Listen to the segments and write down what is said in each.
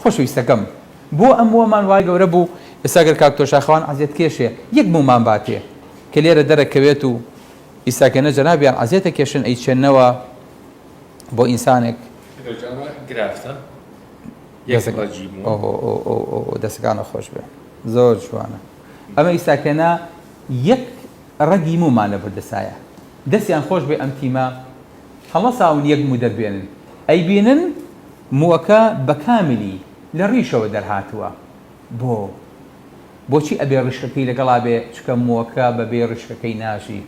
خۆشەویستەکەم بۆ ئەم وەمان وای گەورە بوو ئێستاگەر کاکتۆشاخەوان عەزیەت کێشێ یەک بوومان باتێ کە لێرە دەرەکەوێت و ئیساکەنە جەنابیان عەزیەتە کێشن ئەیچێنەوە بۆ ئینسانێک دەستەکانە خۆش بێ زۆر جوانە ئەمە ئیساکەنە یەک ڕەگی مومانە بردەسایە دەستیان خۆش بێ ئەم تیمە هەڵەساون یەک مو دەبێنن ئەیبینن مووەکە بە کاملی لە ڕیشەوە دەرهاتووە بۆچی ئەبێ ڕیشەکەی لەگەڵا بێ چکە مووەکە بەبێ ڕیشەکەی ناژی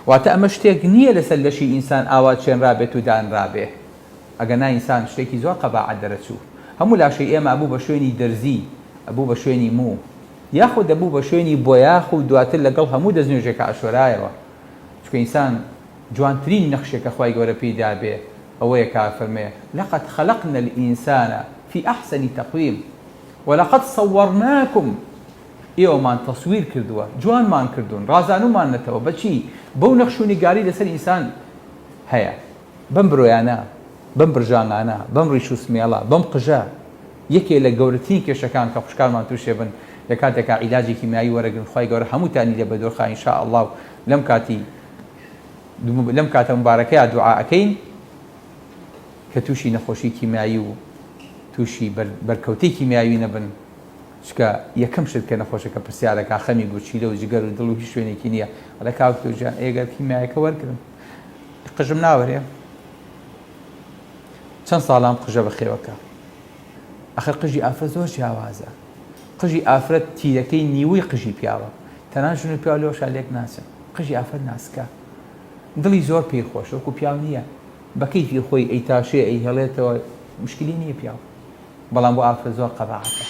واتە ئەمە شتێک نییە لەسەر لەشی ئینسان ئاوا چێنرابێت و دانرابێ ئەگەنا ئینسان شتێکی زۆر قەباعەت دەرەچوو هەموو لاشەی ئێمە ئەبوو بە شوێنی دەرزی ئەبوو بە شوێنی مو یاخود دەبوو بە شوێنی بۆیاخ و دواتر لەگەڵ هەموو دەستنوێژێکە ئاشۆرایەوە چکە ئینسان جوانترین نەخشێکە خوای گەورە پێیدا بێ ئەوەیە کافەرمێ لقد خلقنا الإنسان في أحسن تقويم ولقد صورناكم ئێوەمان تەسویر کردووە جوانمان کردوون ڕازانومان نەتەوە بەچی بەو نەخش و نیگاری لەسەر ئینسان هەیە بەم برۆیانە بەم برژانانە بەم ڕیش و سمێڵە بەم قژە یەکێ لە گەورەترین کێشەکان کە خوشکارمان تووشێ بن لە کاتێکا عیلاجی کیمیایی وەرەگرن خوای گەورە هەمووتانی لێ بە دۆخا ئینشاء الله و لەم کاتە مبارەکەیە دوعا ئەکەین کە تووشی نەخۆشی کیمیایی و تووشی بەرکەوتەی کیمیاوی نەبن چکە یەکەم شت کە نەخۆشەکە پرسیارەکە خەمی گوچیلە و جگەر و دڵ و هیچ شوێنێکی نییە ئەڵێ کاکتۆجان ئێگەر کیمیایەکە وەرگرم قژم ناوەرێ چەند ساڵام قژە بەخێوەکە ئەخر قژی ئافرەت زۆر جیاوازە قژی ئافرەت تیرەکەی نیوەی قژی پیاوە تەنان ژن و پیاو لێوەشا لێک ناچن قژی ئافرەت ناسکە دڵی زۆر پێی خۆشە وەکو پیاو نییە بەکەیفی خۆی ئەیتاشێ ئەی هەڵێتەوە مشکلی نییە پیاو بەڵام بۆ ئافرەت زۆر قەباحەتە